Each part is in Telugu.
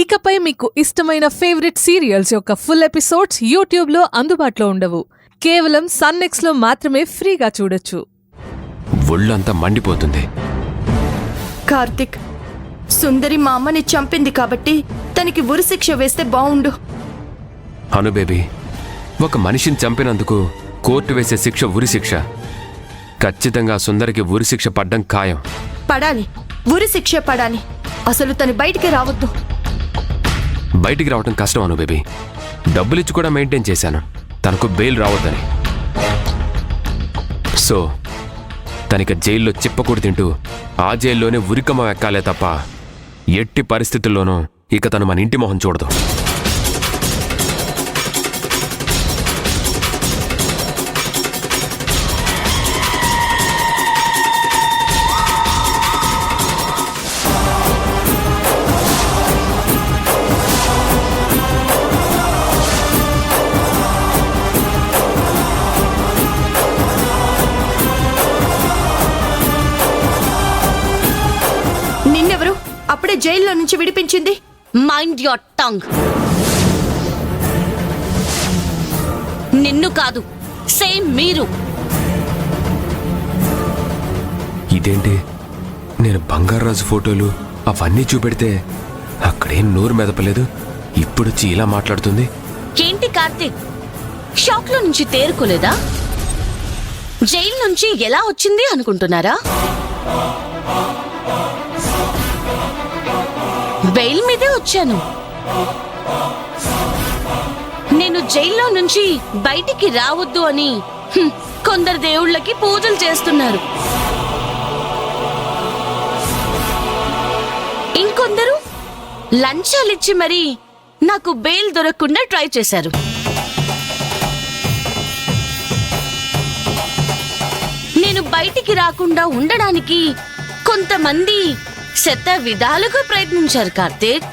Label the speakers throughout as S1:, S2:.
S1: ఇకపై మీకు ఇష్టమైన ఫేవరెట్ సీరియల్స్ యొక్క ఫుల్ ఎపిసోడ్స్ యూట్యూబ్లో అందుబాటులో ఉండవు. కేవలం సన్నెక్స్లో మాత్రమే ఫ్రీగా చూడొచ్చు.
S2: ఒళ్ళంతా మండిపోతుంది.
S3: కార్తిక్, సుందరి మా అమ్మని చంపింది కాబట్టి తనకి ఉరిశిక్ష వేస్తే బావుండు.
S2: అను బేబీ, ఒక మనిషిని చంపినందుకు కోర్టు వేసే శిక్ష ఉరిశిక్ష. ఖచ్చితంగా సుందరికి ఉరిశిక్ష పడ్డం ఖాయం.
S3: పడాలి, ఉరిశిక్ష పడాలి. అసలు తను బయటికి రావద్దు.
S2: బయటికి రావటం కష్టం అను బేబీ. డబ్బులిచ్చి కూడా మెయింటైన్ చేశాను తనకు బెయిల్ రావద్దని. సో తనకి జైల్లో చిప్పకూడి తింటూ ఆ జైల్లోనే ఉరికమ్మ ఎక్కాలే తప్ప ఎట్టి పరిస్థితుల్లోనూ ఇక తను మన ఇంటి మొహం చూడదు.
S3: నిన్నెవరు అప్పుడే జైల్లో నుంచి విడిపించింది?
S4: Mind your tongue. నిన్ను కాదు, సేమ్ మీరు.
S2: ఇదేంటి, నేను బంగారాజు ఫోటోలు అవన్నీ చూపెడితే అక్కడేం నోరు మెదపలేదు, ఇప్పుడొచ్చి ఇలా మాట్లాడుతుంది.
S4: ఏంటి కార్తీక్, షాక్ లో నుంచి తేరుకోలేదా? జైలు నుంచి ఎలా వచ్చింది అనుకుంటున్నారా? బెయిల్ మీదే వచ్చాను. నేను జైల్లో నుంచి బయటికి రావద్దు అని కొందరు దేవుళ్ళకి పూజలు చేస్తున్నారు. ఇంకొందరు లంచాలిచ్చి మరీ నాకు బెయిల్ దొరకకుండా ట్రై చేశారు. నేను బయటికి రాకుండా ఉండడానికి కొంతమంది శత విధాలుగా ప్రయత్నించారు కార్తీక్.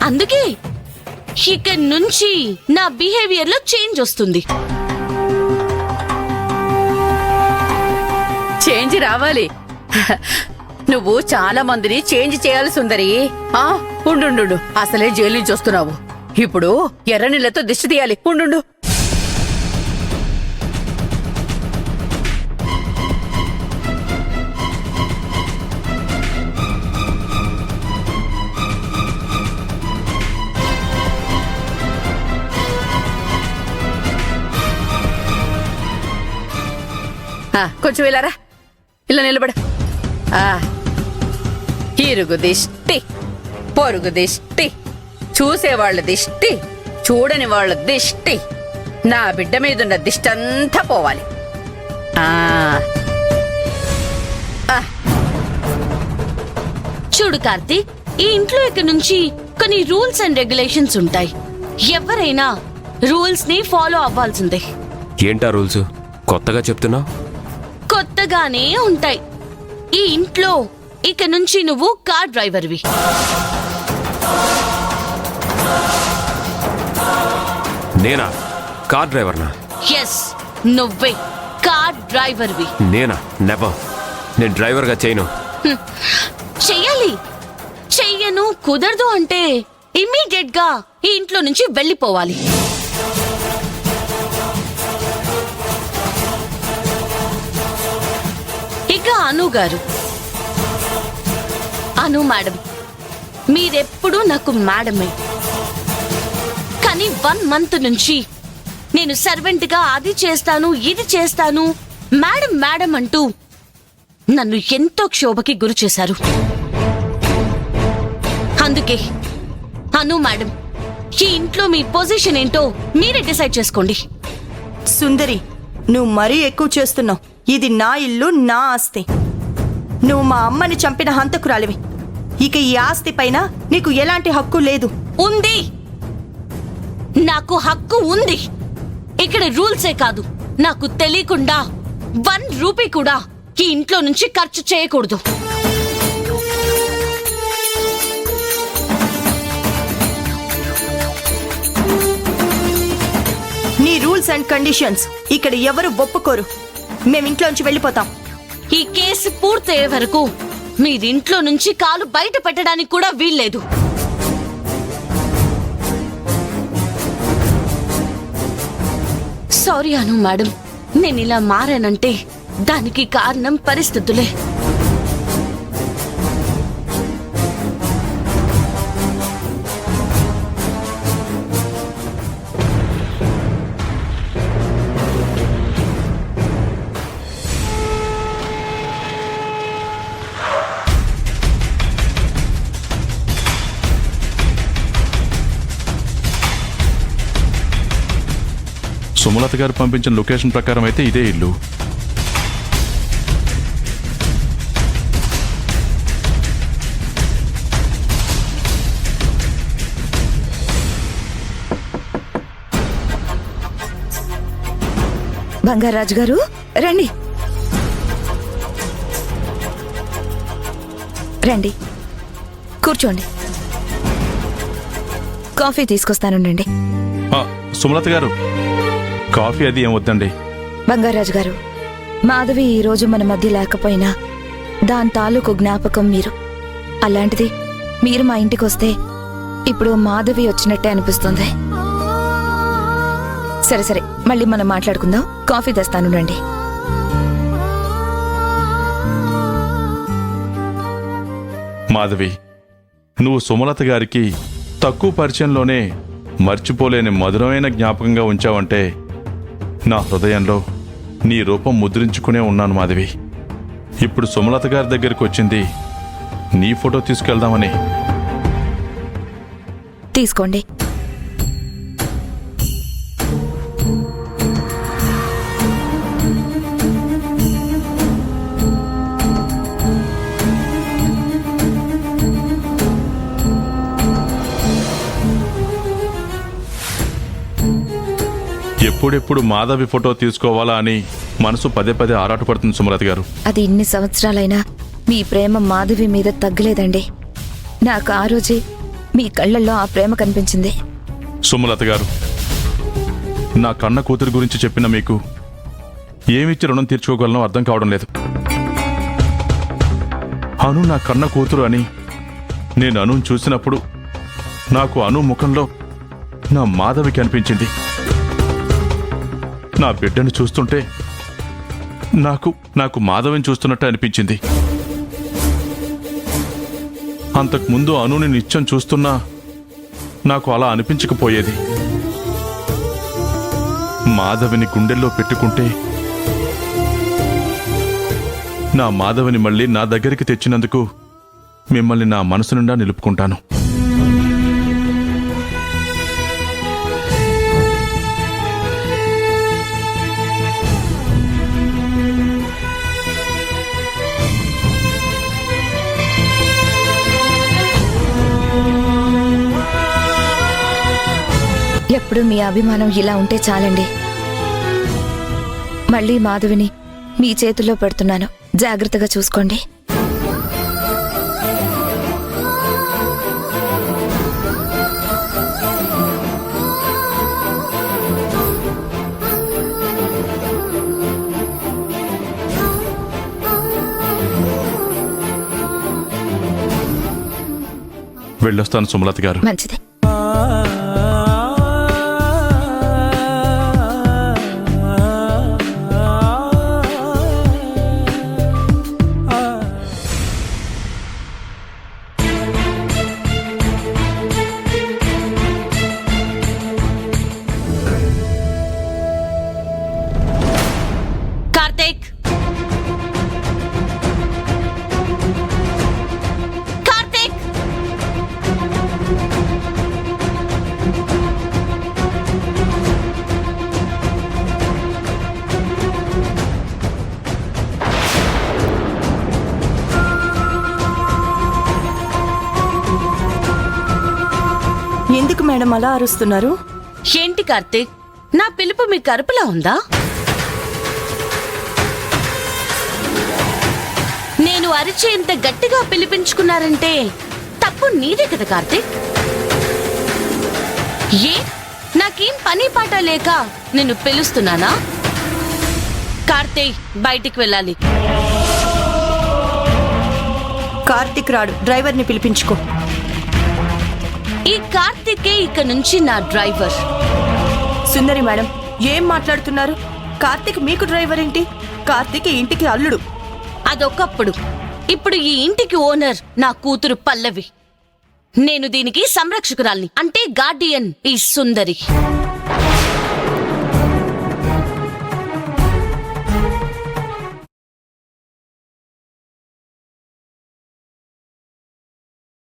S4: అందుకే ఇక నుంచి నా బిహేవియర్ లో చేంజ్ వస్తుంది.
S5: చేంజ్ రావాలి. నువ్వు చాలా మందిని చేంజ్ చేయాలి సుందరి. ఉండు, అసలే జైలు నుంచి వస్తున్నావు. ఇప్పుడు ఎర్ర నీళ్లతో దిష్టి తీయాలి. ఉండు. కొంచెం వెళ్ళారా, ఇలా నిలబడ. ఇరుగు దిష్టి, పొరుగు దిష్టి, చూసేవాళ్ళ దిష్టి, చూడని వాళ్ళ దిష్టి, నా బిడ్డ మీదున్న దిష్టి అంతా పోవాలి.
S4: చూడు కార్తీక్, ఈ ఇంట్లో ఇక నుంచి కొన్ని రూల్స్ అండ్ రెగ్యులేషన్స్ ఉంటాయి. ఎవరైనా రూల్స్ ని ఫాలో అవ్వాల్సిందే.
S2: ఏంటా రూల్స్? కొత్తగా చెప్తున్నావు.
S4: కొత్తగానే ఉంటాయి. ఈ ఇంట్లో ఇక నుంచి నువ్వు కార్ డ్రైవర్వి.
S2: నేనా కార్ డ్రైవర్నా?
S4: ఎస్, నువ్వే కార్ డ్రైవర్వి.
S2: నేనా? నెవర్. నేను డ్రైవర్గా చేయను.
S4: చెయ్యాలి. చెయ్యను, కుదరదు అంటే ఇమ్మీడియట్ గా ఈ ఇంట్లో నుంచి వెళ్ళిపోవాలి. ఇక అను గారు, అను మేడం, మీరెప్పుడు నాకు మేడమే. కానీ 1 month నుంచి నేను సర్వెంట్ గా అది చేస్తాను ఇది చేస్తాను మేడం మేడం అంటూ నన్ను ఎంతో క్షోభకి గురి చేశారు. అందుకే అను మేడం, ఈ ఇంట్లో మీ పొజిషన్ ఏంటో మీరే డిసైడ్ చేసుకోండి.
S3: సుందరి, నువ్వు మరీ ఎక్కువ చేస్తున్నావు. ఇది నా ఇల్లు, నా ఆస్తి. నువ్వు మా అమ్మని చంపిన హంతకురాలివి. ఇక ఈ ఆస్తి పైన నీకు ఎలాంటి హక్కు లేదు.
S4: ఉంది, నాకు హక్కు ఉంది. ఇక్కడ రూల్సే కాదు, నాకు తెలియకుండా 1 రూపీ కూడా ఈ ఇంట్లో నుంచి ఖర్చు చేయకూడదు.
S3: నీ రూల్స్ అండ్ కండిషన్స్ ఇక్కడ ఎవరు ఒప్పుకోరు. మేమింట్లోంచి వెళ్ళిపోతాం.
S4: ఈ కేసు పూర్తయ్యే వరకు మీరింట్లో నుంచి కాలు బయట పెట్టడానికి కూడా వీల్లేదు. సారీ అను మేడం, నేను ఇలా మారానంటే దానికి కారణం పరిస్థితులే.
S6: సుమలత గారు పంపించిన లొకేషన్ ప్రకారం అయితే ఇదే ఇల్లు.
S7: బంగారాజు గారు రండి రండి, కూర్చోండి. కాఫీ తీసుకొస్తానుండండి.
S6: సుమలత గారు, కాఫీ అది ఏం వద్దండి.
S7: బంగారాజు గారు, మాధవి ఈరోజు మన మధ్య లేకపోయినా దాని తాలూకు జ్ఞాపకం మీరు. అలాంటిది మీరు మా ఇంటికి వస్తే ఇప్పుడు మాధవి వచ్చినట్టే అనిపిస్తుంది. సరే సరే, మళ్ళీ మనం మాట్లాడుకుందాం. కాఫీ తెస్తాను రండి.
S6: మాధవి, నువ్వు సుమలత గారికి తక్కువ పరిచయంలోనే మర్చిపోలేని మధురమైన జ్ఞాపకంగా ఉంచావంటే నా హృదయంలో నీ రూపం ముద్రించుకునే ఉన్నాను మాధవి. ఇప్పుడు సుమలత గారి దగ్గరికి వచ్చింది నీ ఫోటో తీసుకెళ్దామని.
S7: తీసుకోండి.
S6: ఎప్పుడెప్పుడు మాధవి ఫోటో తీసుకోవాలా అని మనసు పదే పదే ఆరాటపడుతుంది సుమలత గారు.
S7: అది ఇన్ని సంవత్సరాలైనా మీ ప్రేమ మాధవి మీద తగ్గలేదండి. నాకు ఆ రోజే మీ కళ్ళల్లో ఆ ప్రేమ కనిపించింది.
S6: సుమలత గారు, నా కన్న కూతురు గురించి చెప్పిన మీకు ఏమిచ్చి రుణం తీర్చుకోగలనో అర్థం కావడం లేదు. అను నా కన్న కూతురు అని నేను అనుని చూసినప్పుడు నాకు అను ముఖంలో నా మాధవికి అనిపించింది. నా బిడ్డను చూస్తుంటే నాకు మాధవిని చూస్తున్నట్టు అనిపించింది. అంతకుముందు అనుని నిత్యం చూస్తున్నా నాకు అలా అనిపించకపోయేది. మాధవిని గుండెల్లో పెట్టుకుంటే నా మాధవిని మళ్ళీ నా దగ్గరికి తెచ్చినందుకు మిమ్మల్ని నా మనసు నిండా నిలుపుకుంటాను.
S7: ఎప్పుడు మీ అభిమానం ఇలా ఉంటే చాలండి. మళ్ళీ మాధవిని మీ చేతుల్లో పెడుతున్నాను, జాగ్రత్తగా చూసుకోండి.
S6: వెళ్ళొస్తాను సుమలత గారు.
S7: మంచిది.
S4: కార్తీక్, కార్తీక్,
S3: ఎందుకు మేడం అలా అరుస్తున్నారు?
S4: ఏంటి కార్తీక్, నా పిలుపు మీ కరుపులా ఉందా? నేను అరిచి ఇంత గట్టిగా పిలిపించుకున్నారంటే తప్పు నీదే కదా కార్తీక్. ఏ నాకేం పని పాట లేక నిన్ను పిలుస్తున్నానా? కార్తీక్, బయటికి వెళ్ళాలి.
S3: కార్తిక్ రాడు, డ్రైవర్ని పిలిపించుకో.
S4: ఈ కార్తీకే ఇక నుంచి నా డ్రైవర్.
S3: సుందరి మేడం, ఏం మాట్లాడుతున్నారు? కార్తీక్ మీకు డ్రైవర్ ఏంటి? కార్తీక్ ఈ ఇంటికి అల్లుడు.
S4: అదొకప్పుడు. ఇప్పుడు ఈ ఇంటికి ఓనర్ నా కూతురు పల్లవి. నేను దీనికి సంరక్షకురాల్ని, అంటే గార్డియన్ ఈ సుందరి.